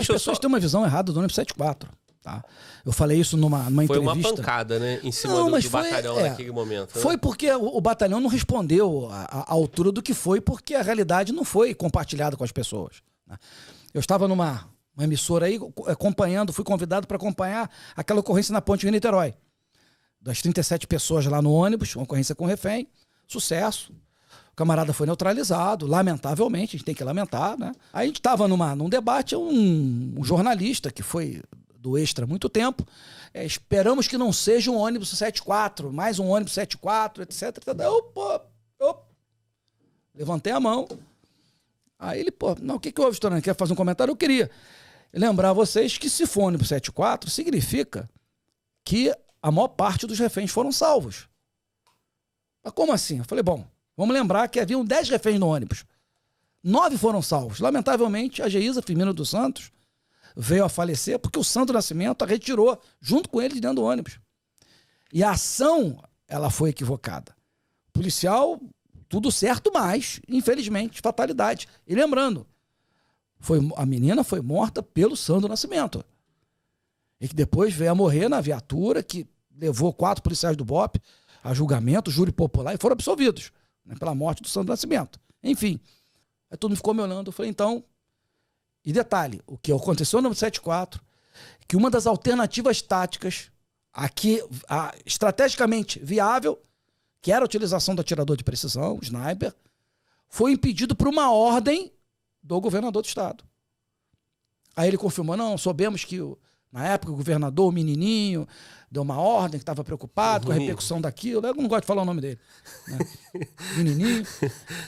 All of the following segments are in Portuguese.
As pessoas têm uma visão errada do ônibus 74. Tá? Eu falei isso numa entrevista. Foi uma pancada, né? Em cima do batalhão naquele momento. Né? Foi porque o batalhão não respondeu à altura do que foi, porque a realidade não foi compartilhada com as pessoas. Né? Eu estava numa emissora aí, acompanhando, fui convidado para acompanhar aquela ocorrência na Ponte Rio-Niterói. Das 37 pessoas lá no ônibus, uma ocorrência com refém, sucesso. O camarada foi neutralizado, lamentavelmente, a gente tem que lamentar, né? Aí a gente estava num debate, um jornalista que foi do Extra há muito tempo, esperamos que não seja um ônibus 74, mais um ônibus 74, etc. Levantei a mão. Aí ele, não, o que houve, Storani? Quer fazer um comentário? Eu queria lembrar a vocês que se for ônibus 74, significa que a maior parte dos reféns foram salvos. Mas como assim? Eu falei, bom, vamos lembrar que haviam 10 reféns no ônibus. 9 foram salvos. Lamentavelmente, a Geisa Firmino dos Santos veio a falecer porque o Santo Nascimento a retirou junto com ele de dentro do ônibus. E a ação, ela foi equivocada. O policial, tudo certo, mas, infelizmente, fatalidade. E lembrando, a menina foi morta pelo Santo Nascimento. E que depois veio a morrer na viatura, que levou 4 policiais do BOPE a julgamento, júri popular, e foram absolvidos, né, pela morte do Santo Nascimento. Enfim, aí todo mundo ficou me olhando. Eu falei, então... E detalhe, o que aconteceu no 74, que uma das alternativas táticas, aqui, estrategicamente viável, que era a utilização do atirador de precisão, o sniper, foi impedido por uma ordem do governador do estado. Aí ele confirmou, não, soubemos que na época o governador, o menininho, deu uma ordem que estava preocupado com a repercussão daquilo. Eu não gosto de falar o nome dele. Né? Menininho.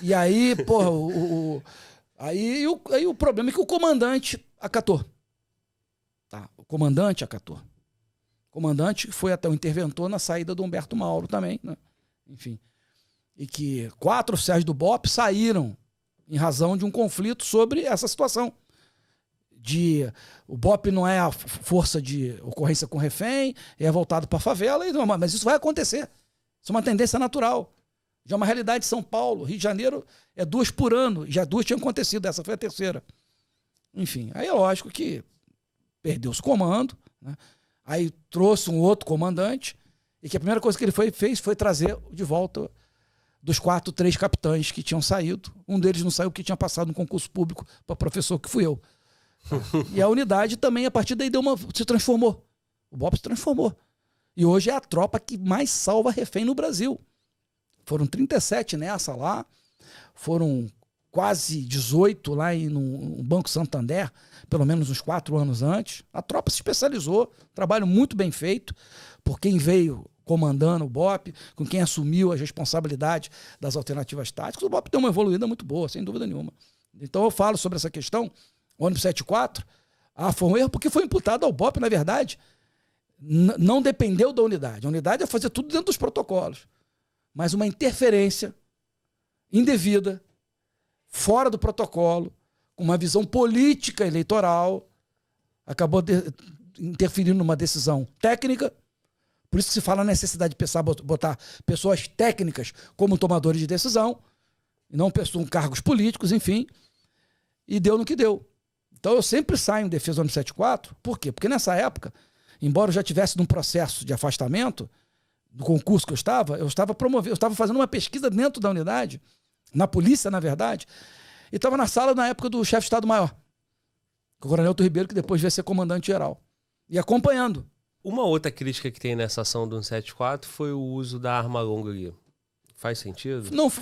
E aí, Aí o problema é que o comandante acatou. Tá? O comandante acatou. O comandante foi até o interventor na saída do Humberto Mauro também. Né? Enfim. E que 4 oficiais do BOPE saíram em razão de um conflito sobre essa situação. O BOPE não é a força de ocorrência com refém, é voltado para a favela, mas isso vai acontecer. Isso é uma tendência natural. Já é uma realidade de São Paulo. Rio de Janeiro é 2 por ano. Já 2 tinham acontecido, essa foi a 3ª. Enfim, aí é lógico que perdeu o comando, né? Aí trouxe um outro comandante, e que a primeira coisa que ele fez foi trazer de volta dos 3 capitães que tinham saído. Um deles não saiu porque tinha passado no concurso público para professor, que fui eu. E a unidade também, a partir daí, se transformou. O BOPE se transformou. E hoje é a tropa que mais salva refém no Brasil. Foram 37 nessa lá, foram quase 18 lá no Banco Santander, pelo menos uns 4 anos antes. A tropa se especializou, trabalho muito bem feito, por quem veio comandando o BOPE, com quem assumiu as responsabilidades das alternativas táticas. O BOPE deu uma evoluída muito boa, sem dúvida nenhuma. Então eu falo sobre essa questão, o ônibus 74, foi um erro porque foi imputado ao BOPE, na verdade, não dependeu da unidade. A unidade ia fazer tudo dentro dos protocolos. Mas uma interferência indevida, fora do protocolo, com uma visão política eleitoral, acabou interferindo numa decisão técnica. Por isso que se fala a necessidade de pensar, botar pessoas técnicas como tomadores de decisão, e não pessoas com cargos políticos, enfim, e deu no que deu. Então eu sempre saio em defesa do ônibus 74. Por quê? Porque nessa época, embora eu já tivesse num processo de afastamento, do concurso que eu estava promovendo, eu estava fazendo uma pesquisa dentro da unidade, na polícia, na verdade, e estava na sala na época do chefe de Estado-Maior, o Coronel Ribeiro, que depois veio ser comandante-geral, e acompanhando. Uma outra crítica que tem nessa ação do 174 foi o uso da arma longa ali. Faz sentido? Não,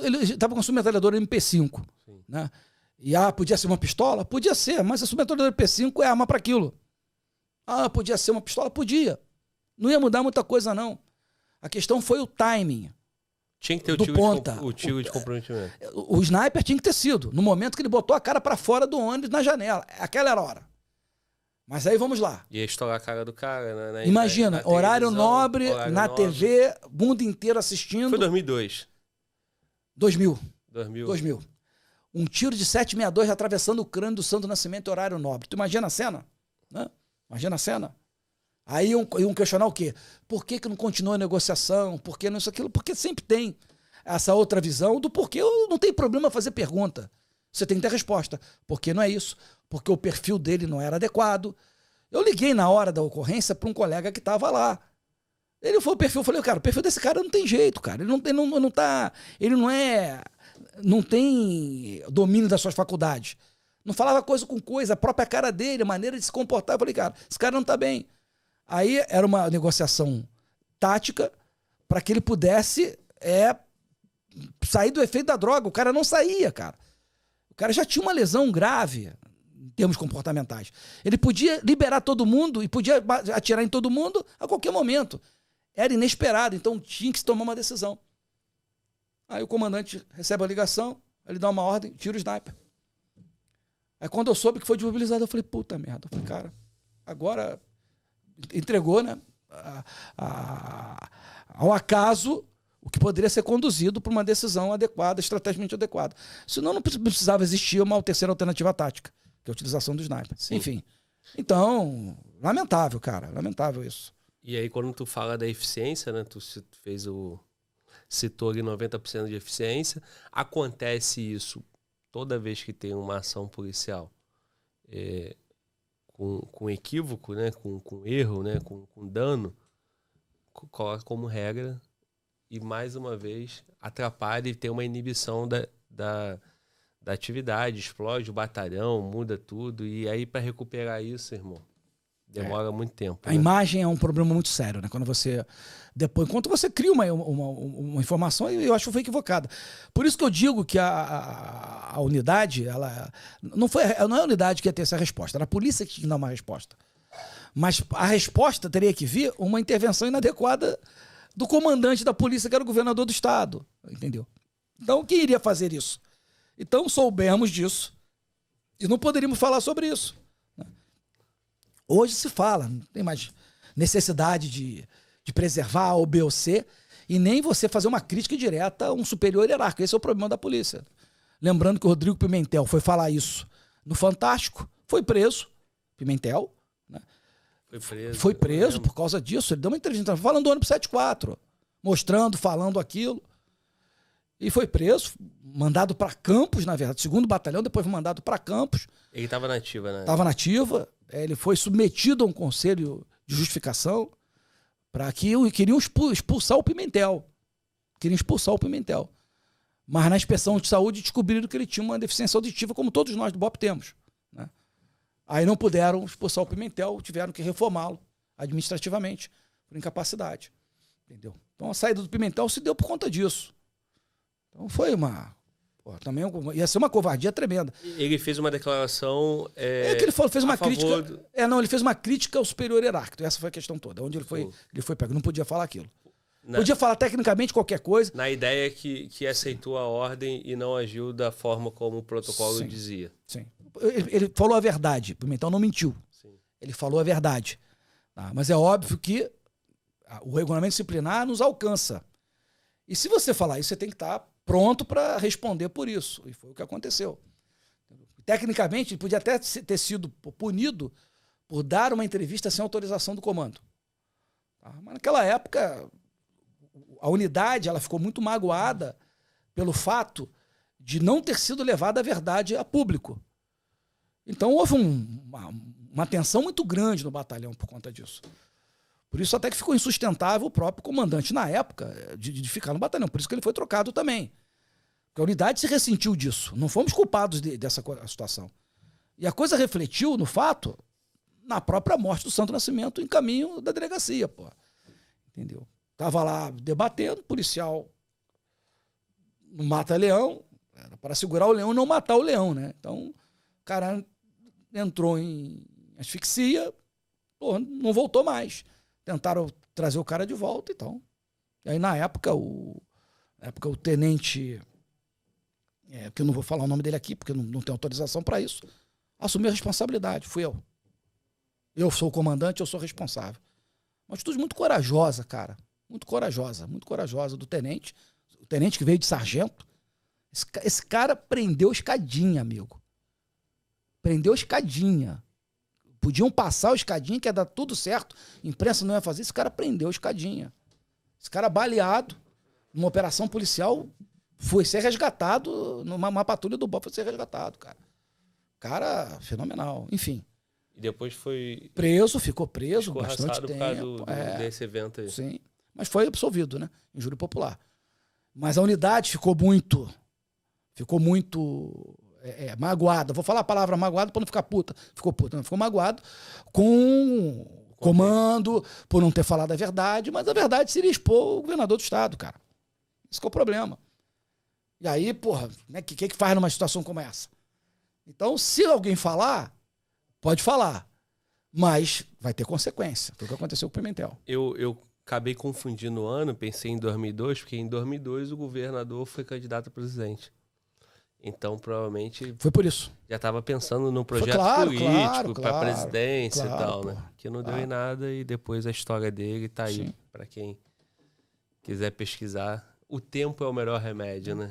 ele estava com a submetralhadora MP5. Né? E podia ser uma pistola? Podia ser, mas a submetralhadora MP5 é arma para aquilo. Podia ser uma pistola? Podia. Não ia mudar muita coisa, não. A questão foi o timing. Tinha que ter o tiro de comprometimento. O sniper tinha que ter sido. No momento que ele botou a cara para fora do ônibus na janela. Aquela era a hora. Mas aí vamos lá. Ia estourar a cara do cara, né? Imagina, horário nobre, na TV, mundo inteiro assistindo. Foi 2002. 2000. 2000. Um tiro de 7,62 atravessando o crânio do Santo Nascimento, horário nobre. Tu imagina a cena? Né? Imagina a cena. Aí iam questionar o quê? Por que não continua a negociação? Por que não isso, aquilo? Porque sempre tem essa outra visão do porquê. Não tem problema fazer pergunta. Você tem que ter resposta. Porque não é isso. Porque o perfil dele não era adequado. Eu liguei na hora da ocorrência para um colega que estava lá. Ele foi o perfil, eu falei, cara, o perfil desse cara não tem jeito, cara. Ele não tem domínio das suas faculdades. Não falava coisa com coisa, a própria cara dele, a maneira de se comportar. Eu falei, cara, esse cara não tá bem. Aí era uma negociação tática para que ele pudesse sair do efeito da droga. O cara não saía, cara. O cara já tinha uma lesão grave em termos comportamentais. Ele podia liberar todo mundo e podia atirar em todo mundo a qualquer momento. Era inesperado, então tinha que se tomar uma decisão. Aí o comandante recebe a ligação, ele dá uma ordem, tira o sniper. Aí quando eu soube que foi desmobilizado, eu falei, puta merda. Eu falei, cara, agora entregou, né, ao acaso o que poderia ser conduzido por uma decisão adequada, estrategicamente adequada. Senão não precisava existir uma terceira alternativa tática, que é a utilização do sniper. Sim. Enfim. Então, lamentável, cara. Lamentável isso. E aí, quando tu fala da eficiência, né? Citou ali 90% de eficiência. Acontece isso toda vez que tem uma ação policial com equívoco, né? Com erro, né? Com dano, coloca como regra e, mais uma vez, atrapalha e tem uma inibição da atividade, explode o batalhão, muda tudo. E aí, para recuperar isso, irmão, demora muito tempo. A imagem é um problema muito sério, né? Quando você enquanto você cria uma informação, eu acho que foi equivocada. Por isso que eu digo que a unidade, ela não é a unidade que ia ter essa resposta, era a polícia que tinha que dar uma resposta. Mas a resposta teria que vir uma intervenção inadequada do comandante da polícia, que era o governador do estado, entendeu? Então, quem iria fazer isso? Então, soubemos disso e não poderíamos falar sobre isso. Hoje se fala, não tem mais necessidade de preservar o B ou C e nem você fazer uma crítica direta a um superior hierárquico. Esse é o problema da polícia. Lembrando que o Rodrigo Pimentel foi falar isso no Fantástico, foi preso, Pimentel, né? Foi preso por causa disso. Ele deu uma entrevista falando do ônibus 74, mostrando, falando aquilo. E foi preso, mandado para Campos, na verdade, 2º Batalhão, depois foi mandado para Campos. Ele estava na ativa, né? Estava na ativa. Ele foi submetido a um conselho de justificação para que queriam expulsar o Pimentel. Queriam expulsar o Pimentel. Mas na inspeção de saúde descobriram que ele tinha uma deficiência auditiva, como todos nós do BOP temos, né? Aí não puderam expulsar o Pimentel, tiveram que reformá-lo administrativamente, por incapacidade. Entendeu? Então a saída do Pimentel se deu por conta disso. Então foi também ia ser uma covardia tremenda. Ele fez uma declaração. Que ele fez uma crítica. Ele fez uma crítica ao superior hierárquico. Essa foi a questão toda. Onde ele foi pego. Não podia falar aquilo. Podia falar tecnicamente qualquer coisa. Na ideia que aceitou a ordem e não agiu da forma como o protocolo dizia. Sim. Ele falou a verdade. Pimentel não mentiu. Sim. Ele falou a verdade. Mas é óbvio que o regulamento disciplinar nos alcança. E se você falar isso, você tem que estar pronto para responder por isso. E foi o que aconteceu. Tecnicamente, ele podia até ter sido punido por dar uma entrevista sem autorização do comando. Mas naquela época, a unidade ela ficou muito magoada pelo fato de não ter sido levada a verdade a público. Então houve uma tensão muito grande no batalhão por conta disso. Por isso até que ficou insustentável o próprio comandante na época de ficar no batalhão. Por isso que ele foi trocado também. Porque a unidade se ressentiu disso. Não fomos culpados dessa situação. E a coisa refletiu no fato, na própria morte do Santo Nascimento em caminho da delegacia, pô. Entendeu? Tava lá debatendo, policial não mata leão, era para segurar o leão e não matar o leão, né? Então, o cara entrou em asfixia, pô, não voltou mais. Tentaram trazer o cara de volta, então. E aí, na época, o tenente, que eu não vou falar o nome dele aqui, porque não tenho autorização para isso, assumiu a responsabilidade, fui eu. Eu sou o comandante, eu sou responsável. Uma atitude muito corajosa, cara. Muito corajosa do tenente. O tenente que veio de sargento. Esse cara prendeu escadinha, amigo. Prendeu escadinha. Podiam passar o escadinha, que ia dar tudo certo. A imprensa não ia fazer. Esse cara prendeu escadinha. Esse cara baleado, numa operação policial, Foi ser resgatado, numa patrulha do BOP foi ser resgatado, cara. Cara, fenomenal. Enfim. E depois foi Ficou preso bastante por tempo. causa desse evento aí. Sim. Mas foi absolvido, né? Em júri popular. Mas a unidade ficou muito magoada. Vou falar a palavra magoada para não ficar puta. Ficou puta, não. Ficou magoado com o comando, por não ter falado a verdade, mas a verdade seria expor o governador do estado, cara. Esse que é o problema. E aí, porra, né, que faz numa situação como essa? Então, se alguém falar, pode falar, mas vai ter consequência. Foi o que aconteceu com o Pimentel. Eu acabei confundindo o ano, pensei em 2002, porque em 2002 o governador foi candidato a presidente. Então, provavelmente... Foi por isso. Já estava pensando no projeto político para presidência e tal, né? Que não deu em nada e depois a história dele tá aí para quem quiser pesquisar. O tempo é o melhor remédio, né?